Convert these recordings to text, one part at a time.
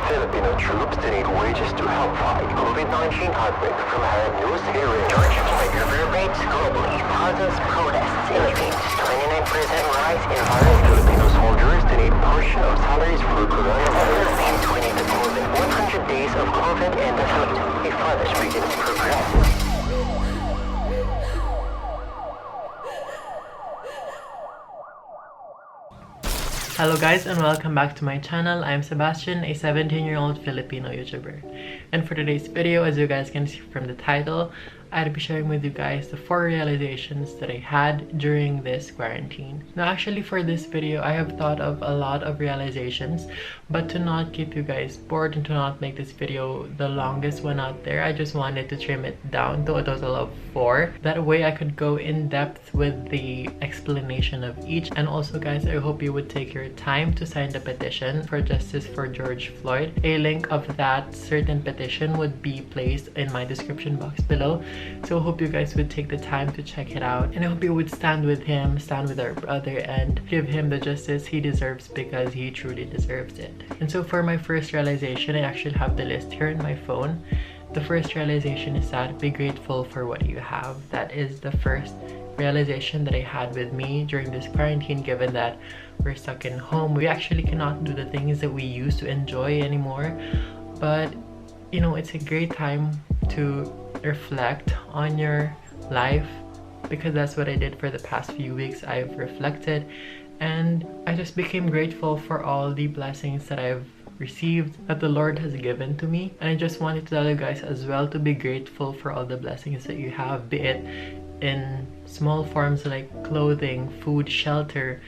Filipino troops donate wages to help fight COVID-19 outbreak from Arab news here in George Floyd reverberates globally. Thousands protests Philippines. 29% rise in violent Filipino soldiers donate portion of salaries for coronavirus in 20 to COVID. 100 days of COVID and the Philippines. A father's begins progressive. Hello guys and welcome back to my channel. I'm Sebastian, a 17-year-old Filipino YouTuber. And for today's video, as you guys can see from the title, I'd be sharing with you guys the 4 realizations that I had during this quarantine. Now actually for this video, I have thought of a lot of realizations, but to not keep you guys bored and to not make this video the longest one out there, I just wanted to trim it down to a total of 4. That way I could go in depth with the explanation of each. And also guys, I hope you would take your time to sign the petition for justice for George Floyd. A link of that certain petition would be placed in my description box below. So I hope you guys would take the time to check it out, and I hope you would stand with him, stand with our brother, and give him the justice he deserves because he truly deserves it. And so for my first realization, I actually have the list here in my phone. The first realization is that be grateful for what you have. That is the first realization that I had with me during this quarantine, given that we're stuck in home. We actually cannot do the things that we used to enjoy anymore, but you know, it's a great time to reflect on your life, because that's what I did for the past few weeks. I've reflected and I just became grateful for all the blessings that I've received, that the Lord has given to me. And I just wanted to tell you guys as well to be grateful for all the blessings that you have, be it in small forms like clothing, food, shelter,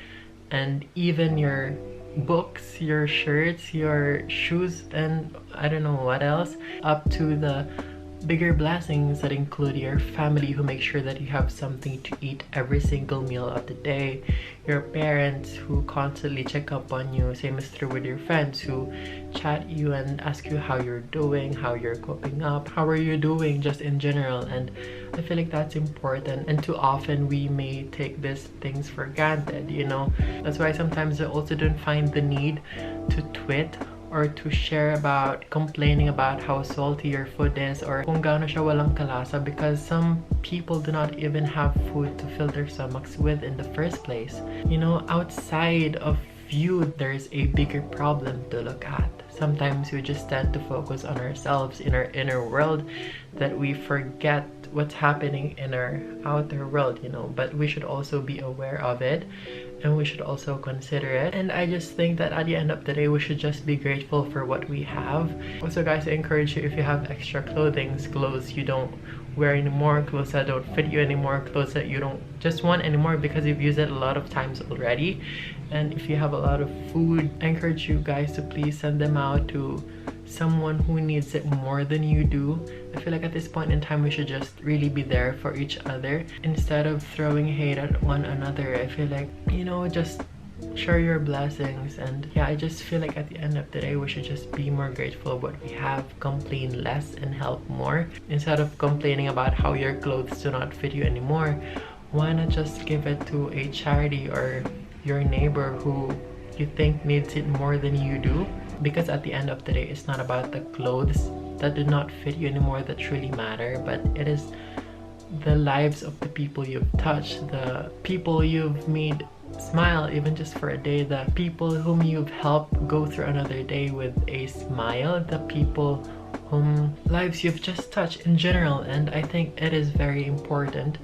and even your books, your shirts, your shoes, and I don't know what else, up to the bigger blessings that include your family who make sure that you have something to eat every single meal of the day, your parents who constantly check up on you, same is true with your friends who chat you and ask you how you're doing, how you're coping up, how are you doing just in general. And I feel like that's important, and too often we may take these things for granted, you know. That's why sometimes I also don't find the need to tweet or to share about complaining about how salty your food is or kung gaano siya walang kalasa, because some people do not even have food to fill their stomachs with in the first place. You know, outside of you, there's a bigger problem to look at. Sometimes we just tend to focus on ourselves in our inner world, that we forget what's happening in our outer world, you know. But we should also be aware of it, and we should also consider it. And I just think that at the end of the day, we should just be grateful for what we have. Also guys, I encourage you, if you have extra clothes you don't wear anymore, clothes that don't fit you anymore, clothes that you don't just want anymore because you've used it a lot of times already, and if you have a lot of food, I encourage you guys to please send them out to someone who needs it more than you do. I feel like at this point in time, we should just really be there for each other instead of throwing hate at one another. I feel like, you know, just share your blessings. And yeah, I just feel like at the end of the day, we should just be more grateful of what we have, complain less and help more. Instead of complaining about how your clothes do not fit you anymore, why not just give it to a charity or your neighbor who you think needs it more than you do? Because at the end of the day, it's not about the clothes that do not fit you anymore that truly matter, but it is the lives of the people you've touched, the people you've made smile even just for a day, the people whom you've helped go through another day with a smile, the people whom lives you've just touched in general. And I think it is very important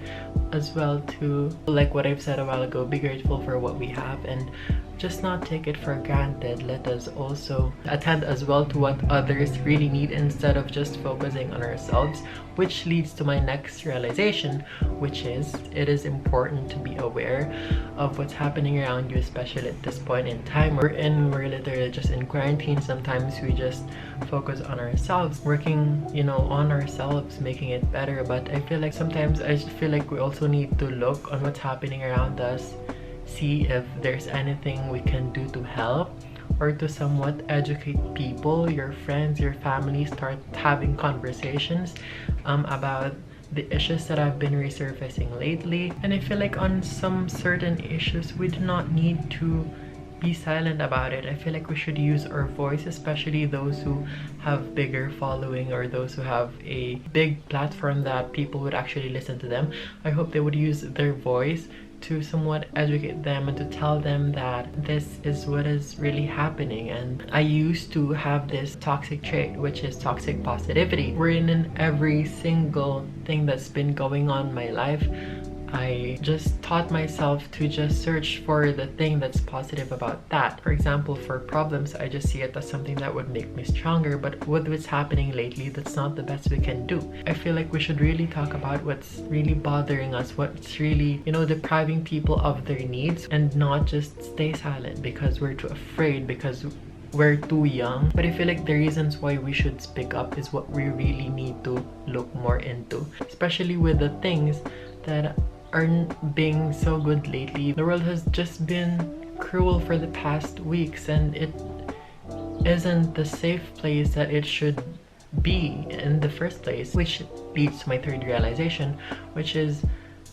as well to, like what I've said a while ago, be grateful for what we have and just not take it for granted. Let us also attend as well to what others really need instead of just focusing on ourselves, which leads to my next realization, which is it is important to be aware of what's happening around you, especially at this point in time. We're literally just in quarantine. Sometimes we just focus on ourselves, working, you know, on ourselves, making it better. But I feel like sometimes I feel like we also need to look on what's happening around us, see if there's anything we can do to help or to somewhat educate people, your friends, your family. Start having conversations about the issues that have been resurfacing lately. And I feel like on some certain issues, we do not need to be silent about it. I feel like we should use our voice, especially those who have bigger following or those who have a big platform that people would actually listen to them. I hope they would use their voice to somewhat educate them and to tell them that this is what is really happening. And I used to have this toxic trait, which is toxic positivity, wherein in every single thing that's been going on in my life, I just taught myself to just search for the thing that's positive about that. For example, for problems, I just see it as something that would make me stronger, but with what's happening lately, that's not the best we can do. I feel like we should really talk about what's really bothering us, what's really, you know, depriving people of their needs, and not just stay silent because we're too afraid, because we're too young. But I feel like the reasons why we should speak up is what we really need to look more into, especially with the things that aren't being so good lately. The world has just been cruel for the past weeks, and it isn't the safe place that it should be in the first place, which leads to my third realization, which is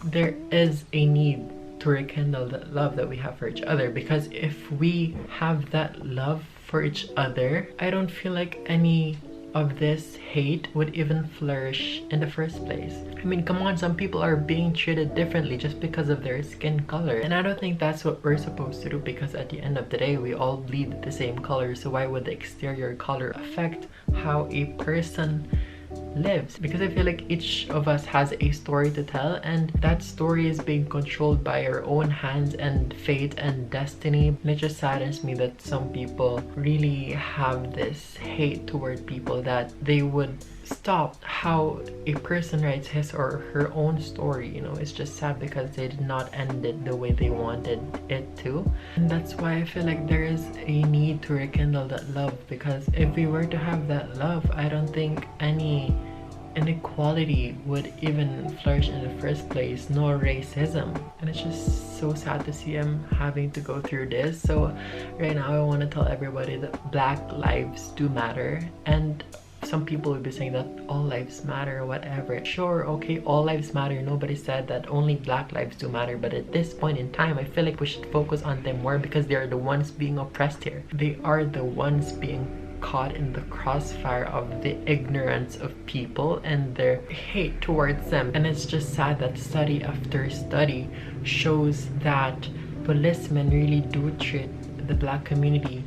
there is a need to rekindle that love that we have for each other. Because if we have that love for each other, I don't feel like any of this hate would even flourish in the first place. I mean, come on, some people are being treated differently just because of their skin color, and I don't think that's what we're supposed to do, because at the end of the day, we all bleed the same color. So why would the exterior color affect how a person lives? Because I feel like each of us has a story to tell, and that story is being controlled by our own hands and fate and destiny. And it just saddens me that some people really have this hate toward people, that they would stop how a person writes his or her own story. You know, it's just sad because they did not end it the way they wanted it to. And that's why I feel like there is a need to rekindle that love, because if we were to have that love, I don't think any inequality would even flourish in the first place, nor racism. And it's just so sad to see him having to go through this. So right now I want to tell everybody that Black lives do matter, and some people would be saying that all lives matter or whatever. Sure, okay, all lives matter. Nobody said that only Black lives do matter, but at this point in time, I feel like we should focus on them more, because they are the ones being oppressed here. They are the ones being caught in the crossfire of the ignorance of people and their hate towards them. And it's just sad that study after study shows that policemen really do treat the Black community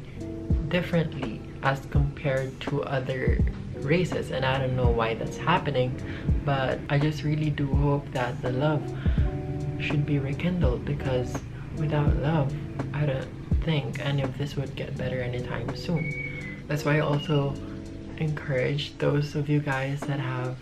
differently as compared to other races. And I don't know why that's happening, but I just really do hope that the love should be rekindled, because without love, I don't think any of this would get better anytime soon. That's why I also encourage those of you guys that have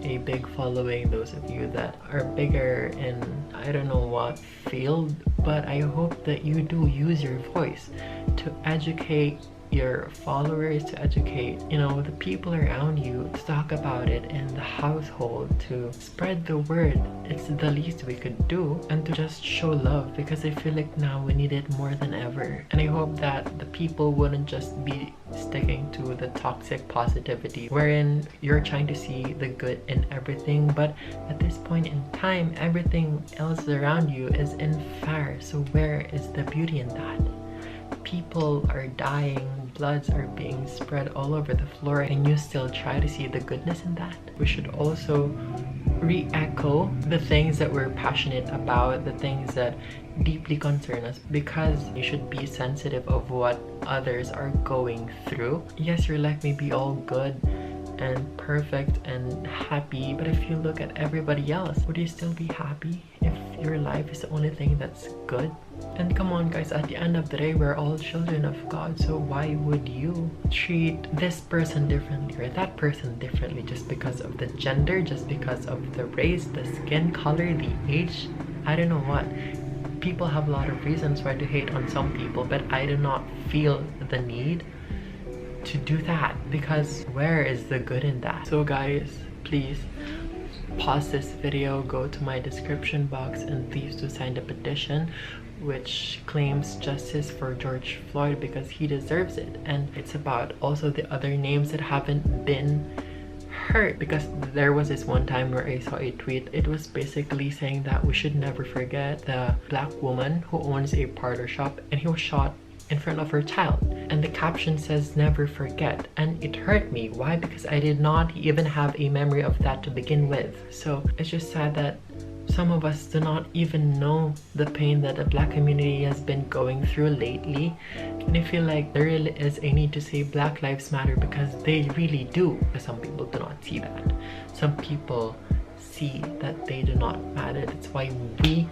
a big following, those of you that are bigger in I don't know what field, but I hope that you do use your voice to educate your followers, to educate, you know, the people around you, to talk about it in the household, to spread the word. It's the least we could do, and to just show love, because I feel like now we need it more than ever. And I hope that the people wouldn't just be sticking to the toxic positivity, wherein you're trying to see the good in everything, but at this point in time, everything else around you is in fire. So where is the beauty in that? People are dying, bloods are being spread all over the floor, and you still try to see the goodness in that. We should also re-echo the things that we're passionate about, the things that deeply concern us, because you should be sensitive of what others are going through. Yes, your life may be all good and perfect and happy, but if you look at everybody else, would you still be happy if your life is the only thing that's good? And come on guys, at the end of the day, we're all children of God, so why would you treat this person differently or that person differently just because of the gender, just because of the race, the skin color, the age? I don't know what. People have a lot of reasons why to hate on some people, but I do not feel the need to do that, because where is the good in that? So guys, please pause this video, go to my description box, and please do sign the petition which claims justice for George Floyd, because he deserves it. And it's about also the other names that haven't been heard, because there was this one time where I saw a tweet. It was basically saying that we should never forget the Black woman who owns a parlor shop, and he was shot in front of her child. And the caption says never forget, and it hurt me. Why? Because I did not even have a memory of that to begin with. So it's just sad that some of us do not even know the pain that the Black community has been going through lately. And I feel like there really is a need to say Black Lives Matter, because they really do. But some people do not see that. Some people see that they do not matter. That's why we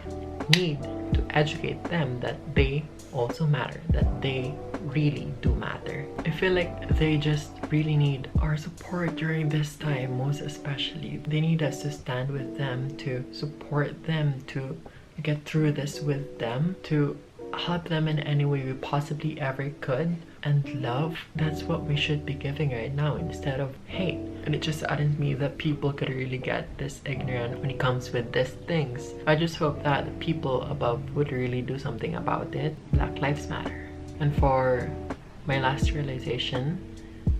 need to educate them that they also matter, that they really do matter. I feel like they just really need our support during this time. Most especially, they need us to stand with them, to support them, to get through this with them, to help them in any way we possibly ever could. And love, that's what we should be giving right now instead of hate. And it just saddens me that people could really get this ignorant when it comes with these things. I just hope that the people above would really do something about it. Black Lives Matter. And for my last realization,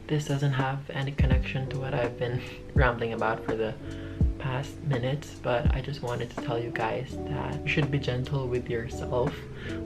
this doesn't have any connection to what I've been rambling about for the past minutes, but I just wanted to tell you guys that you should be gentle with yourself,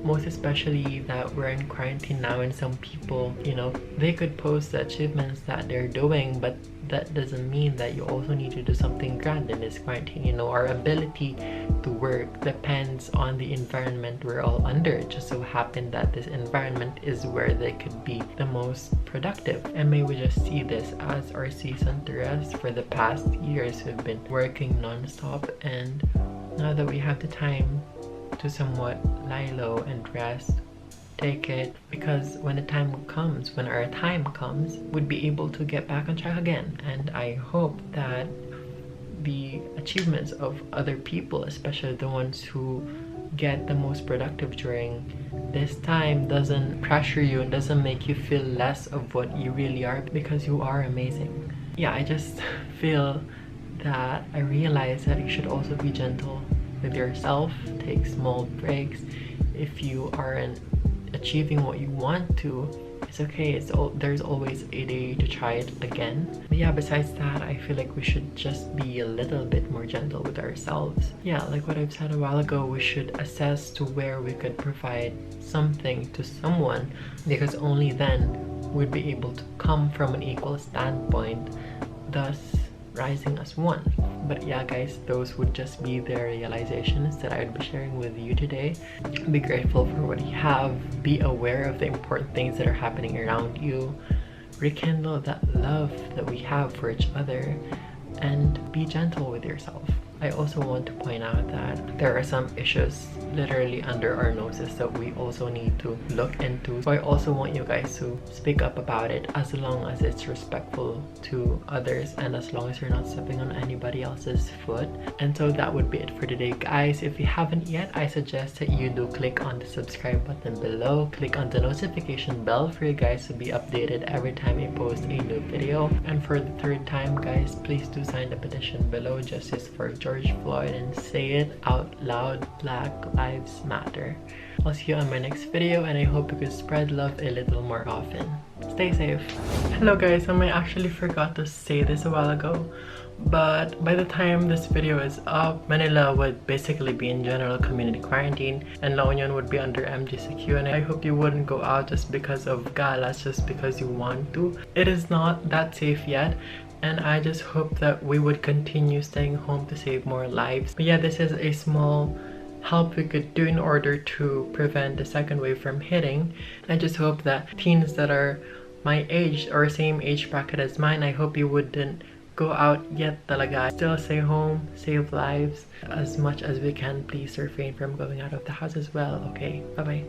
most especially that we're in quarantine now, and some people, you know, they could post the achievements that they're doing, but that doesn't mean that you also need to do something grand in this quarantine. You know, our ability to work depends on the environment we're all under. It just so happened that this environment is where they could be the most productive, and may we just see this as our season to rest. For the past years we've been working non-stop, and now that we have the time to somewhat lie low and rest, take it, because when the time comes, when our time comes, we'd be able to get back on track again. And I hope that the achievements of other people, especially the ones who get the most productive during this time, doesn't pressure you and doesn't make you feel less of what you really are, because you are amazing. Yeah, I just feel that I realize that you should also be gentle with yourself. Take small breaks. If you aren't achieving what you want to, it's okay. There's always a day to try it again. But yeah, besides that, I feel like we should just be a little bit more gentle with ourselves. Yeah, like what I've said a while ago, we should assess to where we could provide something to someone, because only then we'd be able to come from an equal standpoint, thus rising as one. But yeah guys, those would just be the realizations that I would be sharing with you today. Be grateful for what you have, be aware of the important things that are happening around you, rekindle that love that we have for each other, and be gentle with yourself. I also want to point out that there are some issues literally under our noses that we also need to look into. So I also want you guys to speak up about it, as long as it's respectful to others and as long as you're not stepping on anybody else's foot. And so that would be it for today guys. If you haven't yet, I suggest that you do click on the subscribe button below, click on the notification bell for you guys to be updated every time I post a new video. And for the third time guys, please do sign the petition below, Justice for George Floyd, and say it out loud: Black Lives Matter. I'll see you on my next video, and I hope you could spread love a little more often. Stay safe. Hello guys, I actually forgot to say this a while ago, but by the time this video is up, Manila would basically be in general community quarantine, and La Union would be under MGCQ, and I hope you wouldn't go out just because of galas, just because you want to. It is not that safe yet, and I just hope that we would continue staying home to save more lives. But yeah, this is a small help we could do in order to prevent the second wave from hitting. I just hope that teens that are my age or same age bracket as mine, I hope you wouldn't go out yet talaga. Still stay home, save lives as much as we can. Please refrain from going out of the house as well, okay? Bye-bye.